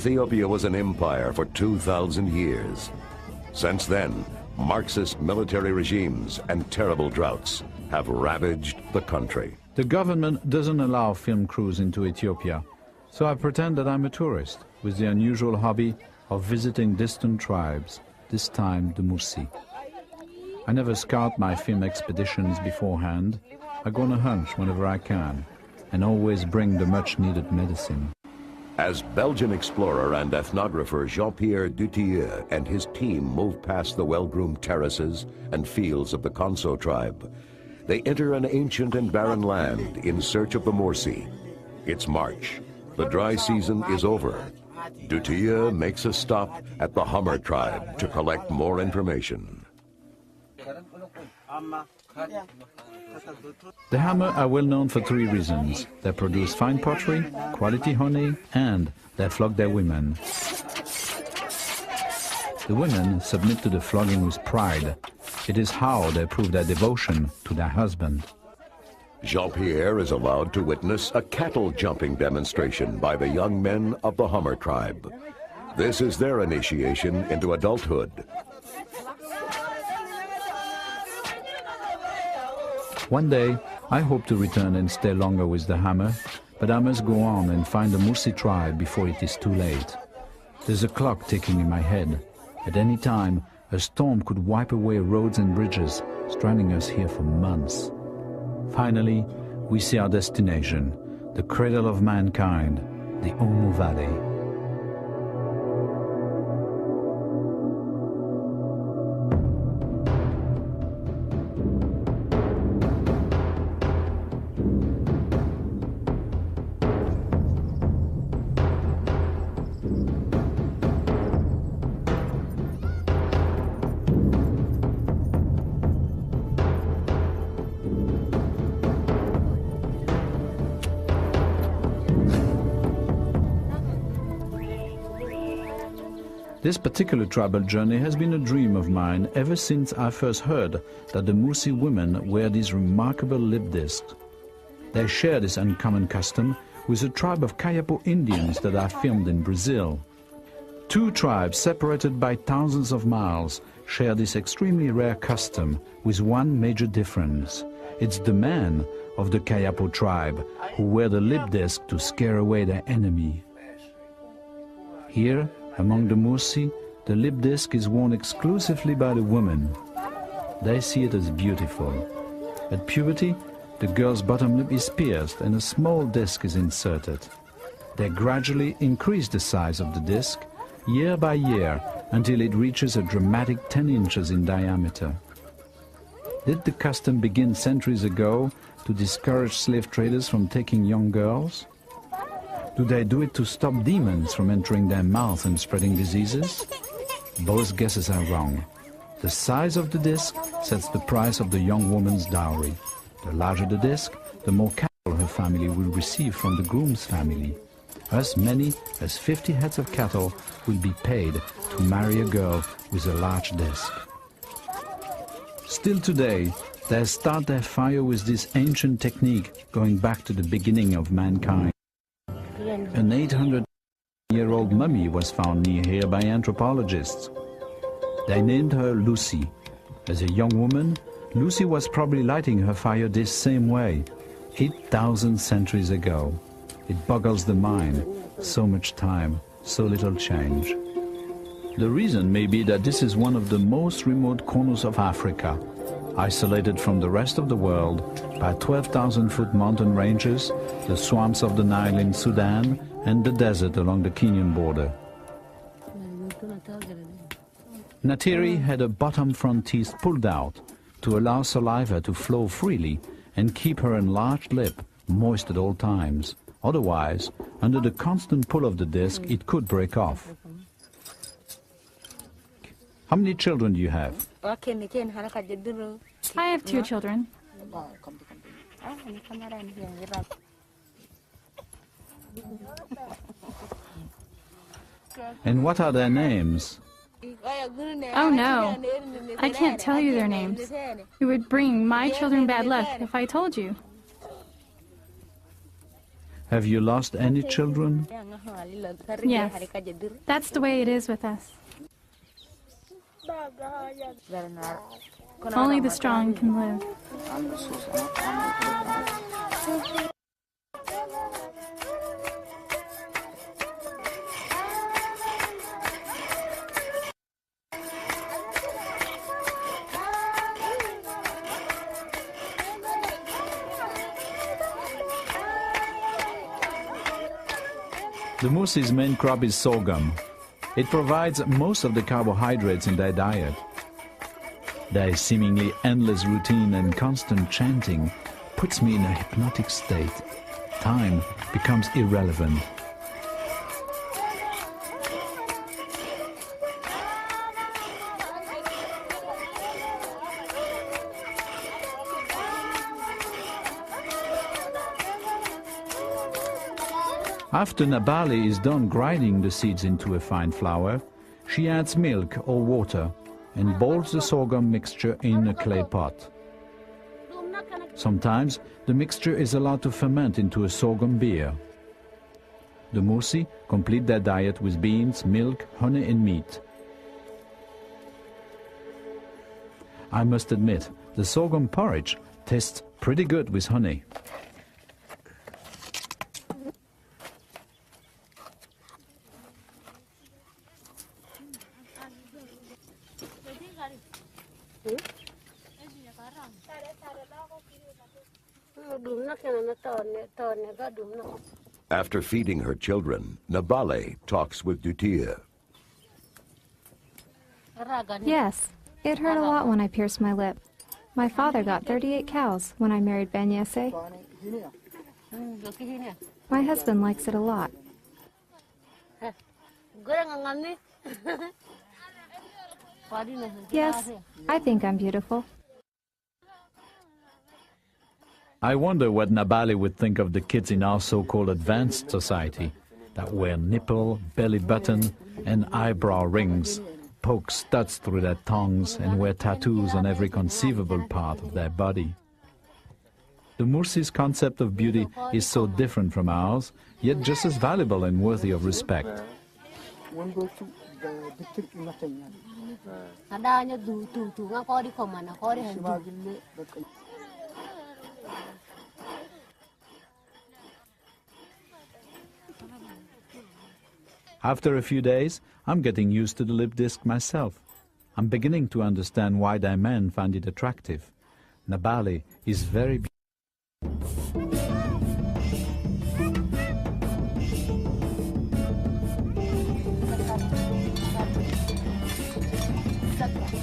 Ethiopia was an empire for 2,000 years. Since then, Marxist military regimes and terrible droughts have ravaged the country. The government doesn't allow film crews into Ethiopia, so I pretend that I'm a tourist with the unusual hobby of visiting distant tribes, this time the Mursi. I never scout my film expeditions beforehand. I go on a hunch whenever I can, and always bring the much-needed medicine. As Belgian explorer and ethnographer Jean-Pierre Dutilleux and his team move past the well-groomed terraces and fields of the Konso tribe, they enter an ancient and barren land in search of the Mursi. It's March. The dry season is over. Dutilleux makes a stop at the Hummer tribe to collect more information. The Hammer are well known for three reasons. They produce fine pottery, quality honey, and they flog their women. The women submit to the flogging with pride. It is how they prove their devotion to their husband. Jean-Pierre is allowed to witness a cattle jumping demonstration by the young men of the Hummer tribe. This is their initiation into adulthood. One day, I hope to return and stay longer with the Hammer, but I must go on and find the Mursi tribe before it is too late. There's a clock ticking in my head. At any time, a storm could wipe away roads and bridges, stranding us here for months. Finally, we see our destination, the cradle of mankind, the Omo Valley. This particular tribal journey has been a dream of mine ever since I first heard that the Mursi women wear these remarkable lip discs. They share this uncommon custom with a tribe of Kayapo Indians that I filmed in Brazil. Two tribes separated by thousands of miles share this extremely rare custom with one major difference. It's the men of the Kayapo tribe who wear the lip disc to scare away their enemy. Here, among the Mursi, the lip disc is worn exclusively by the women. They see it as beautiful. At puberty, the girl's bottom lip is pierced and a small disc is inserted. They gradually increase the size of the disc, year by year, until it reaches a dramatic 10 inches in diameter. Did the custom begin centuries ago to discourage slave traders from taking young girls? Do they do it to stop demons from entering their mouth and spreading diseases? Both guesses are wrong. The size of the disc sets the price of the young woman's dowry. The larger the disc, the more cattle her family will receive from the groom's family. As many as 50 heads of cattle will be paid to marry a girl with a large disc. Still today, they start their fire with this ancient technique going back to the beginning of mankind. An 800-year-old mummy was found near here by anthropologists. They named her Lucy. As a young woman, Lucy was probably lighting her fire this same way, 8,000 centuries ago. It boggles the mind. So much time, so little change. The reason may be that this is one of the most remote corners of Africa, isolated from the rest of the world by 12,000-foot mountain ranges, the swamps of the Nile in Sudan, and the desert along the Kenyan border. Natiri had her bottom front teeth pulled out to allow saliva to flow freely and keep her enlarged lip moist at all times. Otherwise, under the constant pull of the disc, it could break off. How many children do you have? I have 2 children. And what are their names? Oh no, I can't tell you their names. It would bring my children bad luck if I told you. Have you lost any children? Yes, that's the way it is with us. Only the strong can live. The Mursi's main crop is sorghum. It provides most of the carbohydrates in their diet. Their seemingly endless routine and constant chanting puts me in a hypnotic state. Time becomes irrelevant. After Nabali is done grinding the seeds into a fine flour, she adds milk or water and boils the sorghum mixture in a clay pot. Sometimes the mixture is allowed to ferment into a sorghum beer. The Mursi complete their diet with beans, milk, honey and meat. I must admit, the sorghum porridge tastes pretty good with honey. After feeding her children, Nabale talks with Dutia. Yes, it hurt a lot when I pierced my lip. My father got 38 cows when I married Banyese. My husband likes it a lot. Yes, I think I'm beautiful. I wonder what Nabali would think of the kids in our so-called advanced society that wear nipple, belly button and eyebrow rings, poke studs through their tongues and wear tattoos on every conceivable part of their body. The Mursi's concept of beauty is so different from ours, yet just as valuable and worthy of respect. After a few days, I'm getting used to the lip disc myself. I'm beginning to understand why their men find it attractive. Nabali is very beautiful.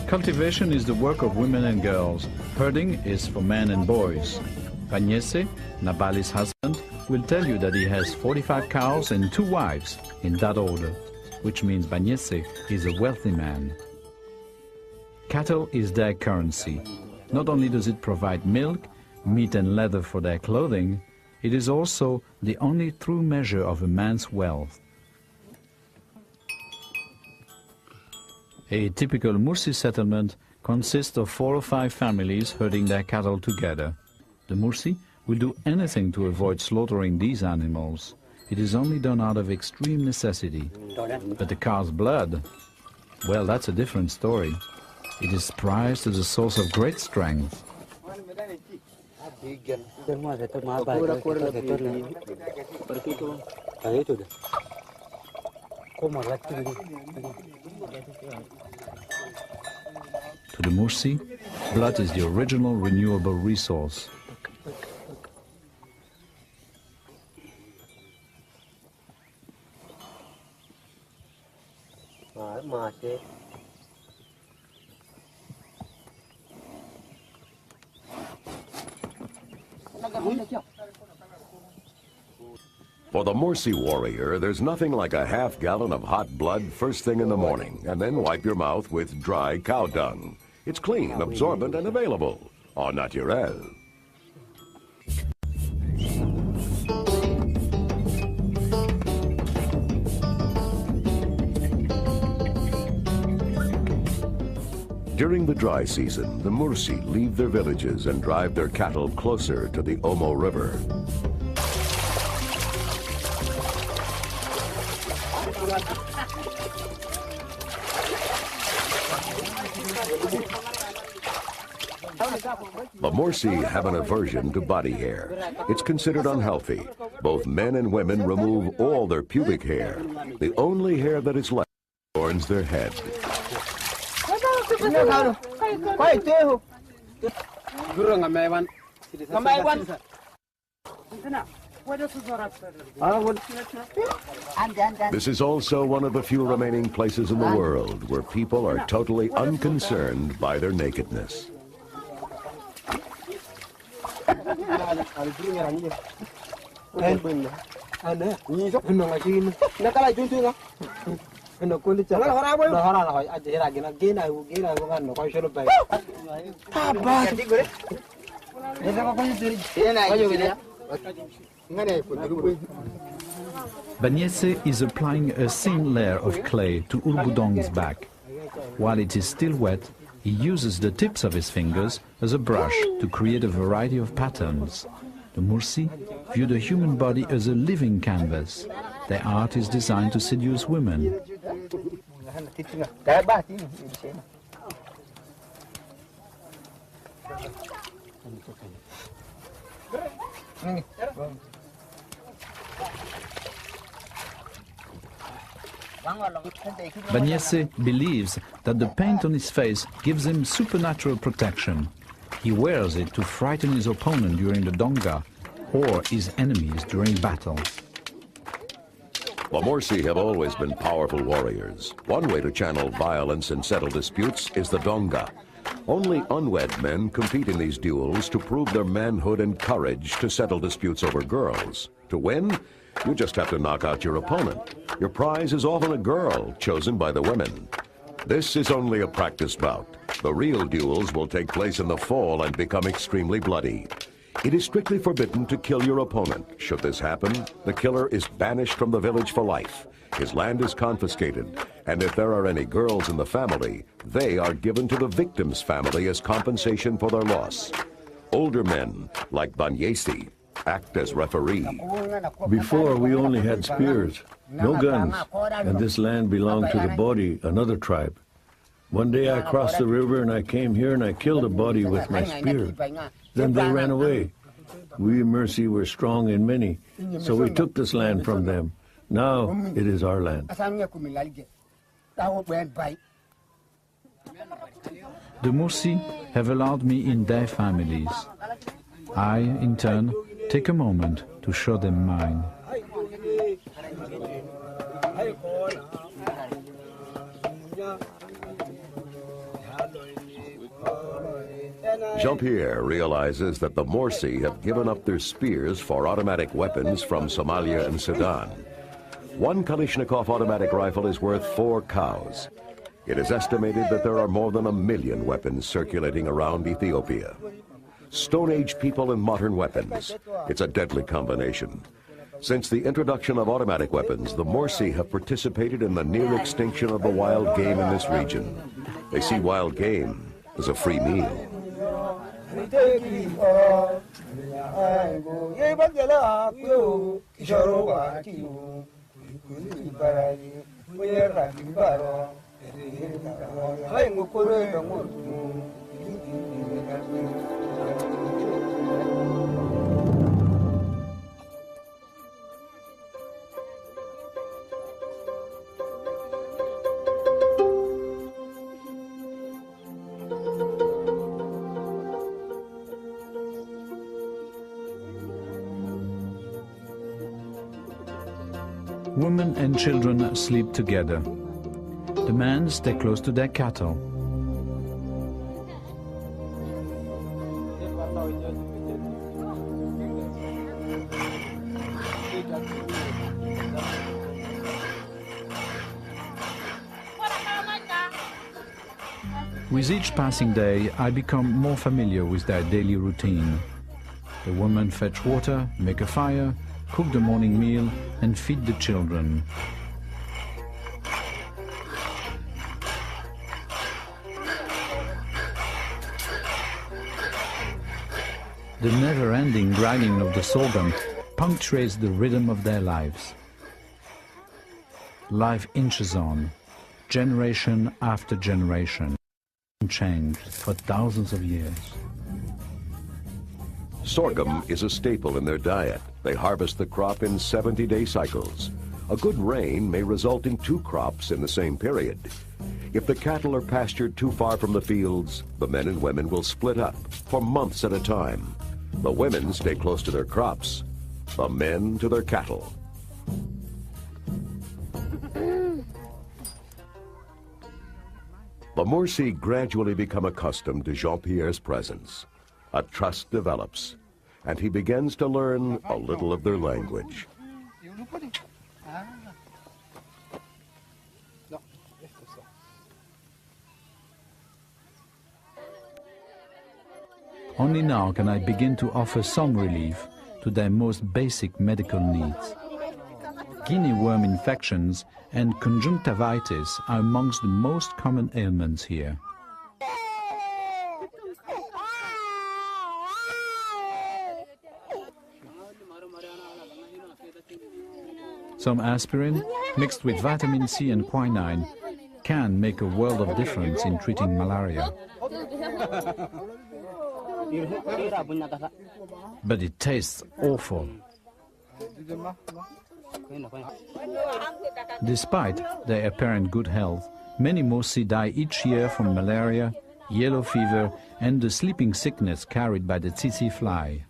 Cultivation is the work of women and girls. Herding is for men and boys. Banyese, Nabali's husband, will tell you that he has 45 cows and 2 wives, in that order, which means Banyese is a wealthy man. Cattle is their currency. Not only does it provide milk, meat and leather for their clothing, it is also the only true measure of a man's wealth. A typical Mursi settlement consists of 4 or 5 families herding their cattle together. The Mursi will do anything to avoid slaughtering these animals. It is only done out of extreme necessity. But the cow's blood, well, that's a different story. It is prized as a source of great strength. To the Mursi, blood is the original renewable resource. For the Mursi warrior, there's nothing like a half-gallon of hot blood first thing in the morning, and then wipe your mouth with dry cow dung. It's clean, absorbent, and available. Au naturel. During the dry season, the Mursi leave their villages and drive their cattle closer to the Omo River. The Mursi have an aversion to body hair. It's considered unhealthy. Both men and women remove all their pubic hair. The only hair that is left adorns their head. This is also one of the few remaining places in the world where people are totally unconcerned by their nakedness. Banyese is applying a thin layer of clay to Ulbudong's back. While it is still wet, he uses the tips of his fingers as a brush to create a variety of patterns. The Mursi view the human body as a living canvas. Their art is designed to seduce women. Banyese believes that the paint on his face gives him supernatural protection. He wears it to frighten his opponent during the donga or his enemies during battles. The Mursi have always been powerful warriors. One way to channel violence and settle disputes is the donga. Only unwed men compete in these duels to prove their manhood and courage to settle disputes over girls. To win, you just have to knock out your opponent. Your prize is often a girl chosen by the women. This is only a practice bout. The real duels will take place in the fall and become extremely bloody. It is strictly forbidden to kill your opponent. Should this happen, the killer is banished from the village for life. His land is confiscated, and if there are any girls in the family, they are given to the victim's family as compensation for their loss. Older men, like Banyese, act as referee. Before, we only had spears, no guns, and this land belonged to the Bodi, another tribe. One day I crossed the river and I came here and I killed a Bodi with my spear. Then they ran away. We Mursi were strong and many, so we took this land from them. Now it is our land. The Mursi have allowed me in their families. I, in turn, take a moment to show them mine. Jean-Pierre realizes that the Mursi have given up their spears for automatic weapons from Somalia and Sudan. One Kalashnikov automatic rifle is worth 4 cows. It is estimated that there are more than 1 million weapons circulating around Ethiopia. Stone Age people and modern weapons. It's a deadly combination. Since the introduction of automatic weapons, the Mursi have participated in the near extinction of the wild game in this region. They see wild game as a free meal. Women and children sleep together. The men stay close to their cattle. With each passing day, I become more familiar with their daily routine. The women fetch water, make a fire, cook the morning meal, and feed the children. The never-ending grinding of the sorghum punctuates the rhythm of their lives. life inches on, generation after generation, unchanged for thousands of years. Sorghum is a staple in their diet. They harvest the crop in 70-day cycles. A good rain may result in 2 crops in the same period. If the cattle are pastured too far from the fields, the men and women will split up for months at a time. The women stay close to their crops, the men to their cattle. The Mursi gradually become accustomed to Jean-Pierre's presence. A trust develops, and he begins to learn a little of their language. Only now can I begin to offer some relief to their most basic medical needs. Guinea worm infections and conjunctivitis are amongst the most common ailments here. Some aspirin, mixed with vitamin C and quinine, can make a world of difference in treating malaria. But it tastes awful. Despite their apparent good health, many Mursi die each year from malaria, yellow fever, and the sleeping sickness carried by the tsetse fly.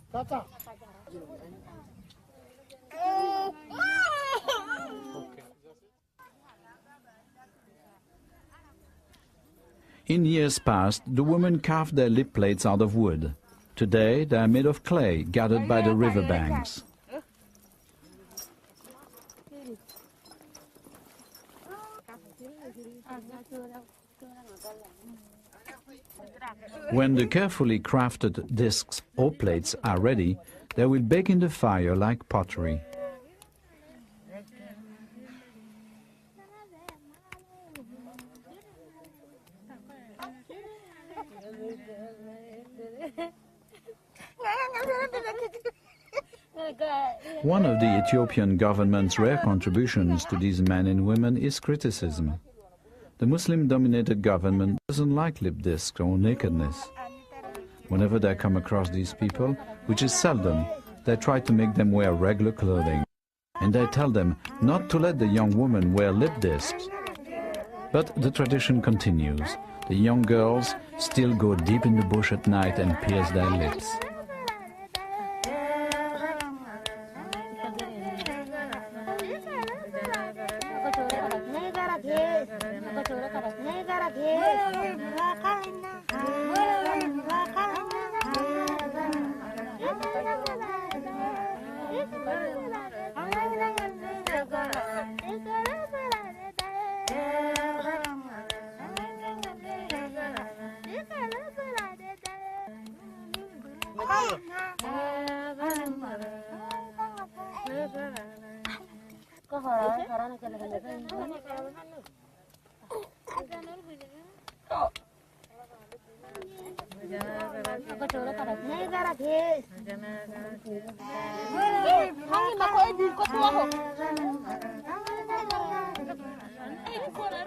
In years past, the women carved their lip plates out of wood. Today, they are made of clay gathered by the river banks. When the carefully crafted discs or plates are ready, they will bake in the fire like pottery. One of the Ethiopian government's rare contributions to these men and women is criticism. The Muslim-dominated government doesn't like lip discs or nakedness. Whenever they come across these people, which is seldom, they try to make them wear regular clothing. And they tell them not to let the young women wear lip discs. But the tradition continues. The young girls still go deep in the bush at night and pierce their lips.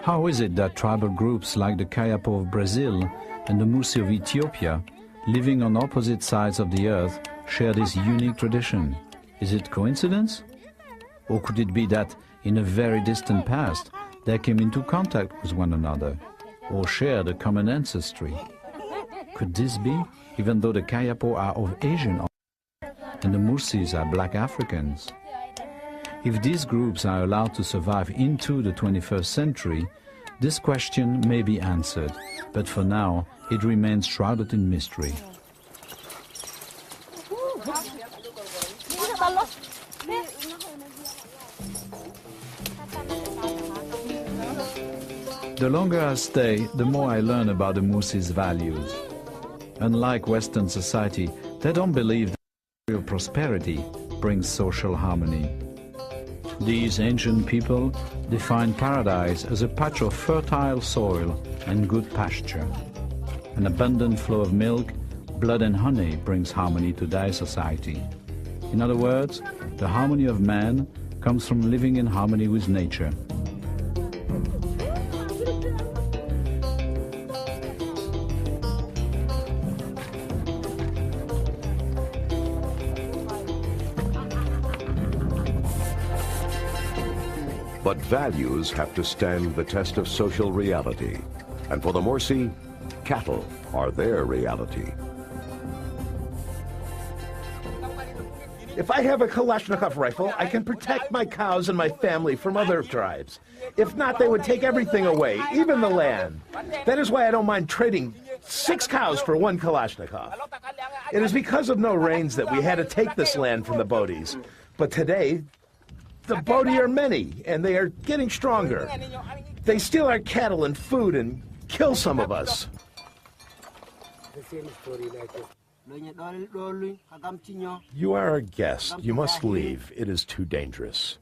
How is it that tribal groups like the Kayapo of Brazil and the Mursi of Ethiopia, living on opposite sides of the earth, share this unique tradition? Is it coincidence? Or could it be that in a very distant past they came into contact with one another, or shared a common ancestry? Could this be, even though the Kayapo are of Asian origin and the Mursis are black Africans? If these groups are allowed to survive into the 21st century, this question may be answered, but for now it remains shrouded in mystery. The longer I stay, the more I learn about the Mursi's values. Unlike Western society, they don't believe that material prosperity brings social harmony. These ancient people define paradise as a patch of fertile soil and good pasture. An abundant flow of milk, blood and honey brings harmony to their society. In other words, the harmony of man comes from living in harmony with nature. But values have to stand the test of social reality. And for the Mursi, cattle are their reality. If I have a Kalashnikov rifle, I can protect my cows and my family from other tribes. If not, they would take everything away, even the land. That is why I don't mind trading 6 cows for 1 Kalashnikov. It is because of no rains that we had to take this land from the Bodis. But today, the Bodhi are many, and they are getting stronger. They steal our cattle and food and kill some of us. You are our guest. You must leave. It is too dangerous.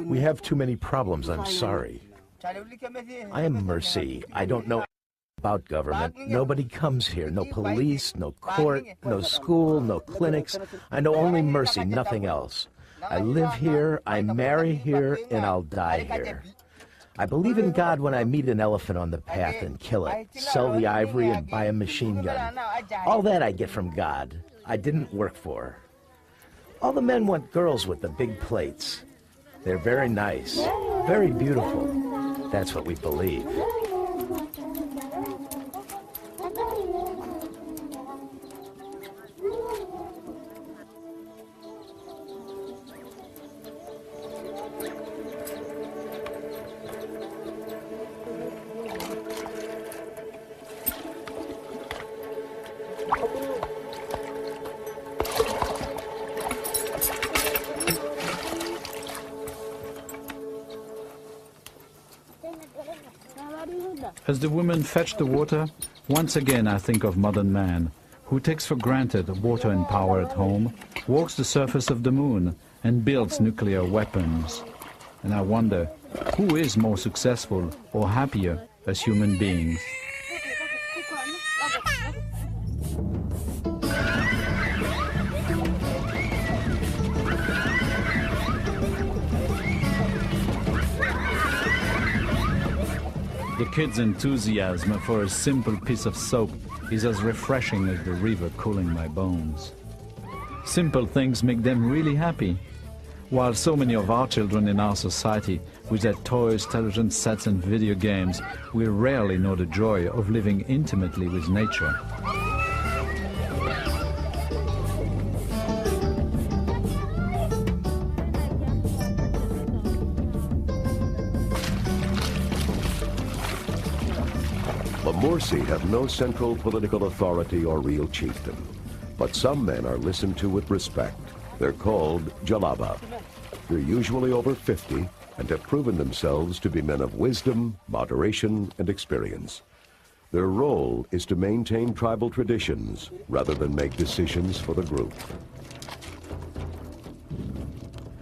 We have too many problems. I'm sorry. I am Mursi. I don't know about government. Nobody comes here. No police, no court, no school, no clinics. I know only Mursi, nothing else. I live here, I marry here, and I'll die here. I believe in God when I meet an elephant on the path and kill it, sell the ivory and buy a machine gun. All that I get from God. I didn't work for. All the men want girls with the big plates. They're very nice, very beautiful. That's what we believe. As the women fetch the water, once again I think of modern man, who takes for granted water and power at home, walks the surface of the moon, and builds nuclear weapons. And I wonder, who is more successful or happier as human beings? The kids' enthusiasm for a simple piece of soap is as refreshing as the river cooling my bones. Simple things make them really happy. While so many of our children in our society, with their toys, television sets and video games, we rarely know the joy of living intimately with nature. The Mursi have no central political authority or real chieftain, but some men are listened to with respect. They're called Jalaba. They're usually over 50 and have proven themselves to be men of wisdom, moderation, and experience. Their role is to maintain tribal traditions rather than make decisions for the group.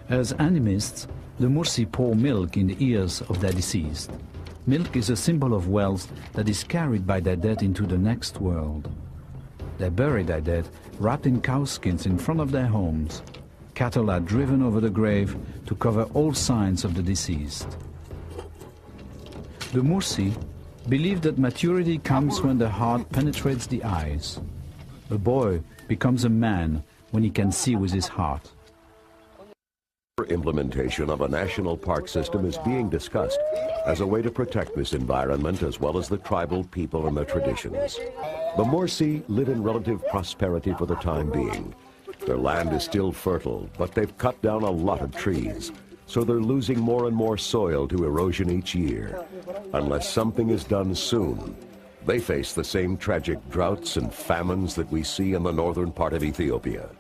As animists, the Mursi pour milk in the ears of their deceased. Milk is a symbol of wealth that is carried by their dead into the next world. They bury their dead wrapped in cowskins in front of their homes. Cattle are driven over the grave to cover all signs of the deceased. The Mursi believe that maturity comes when the heart penetrates the eyes. A boy becomes a man when he can see with his heart. Implementation of a national park system is being discussed as a way to protect this environment as well as the tribal people and their traditions. The Mursi live in relative prosperity for the time being. Their land is still fertile, but they've cut down a lot of trees, so they're losing more and more soil to erosion each year. Unless something is done soon, they face the same tragic droughts and famines that we see in the northern part of Ethiopia.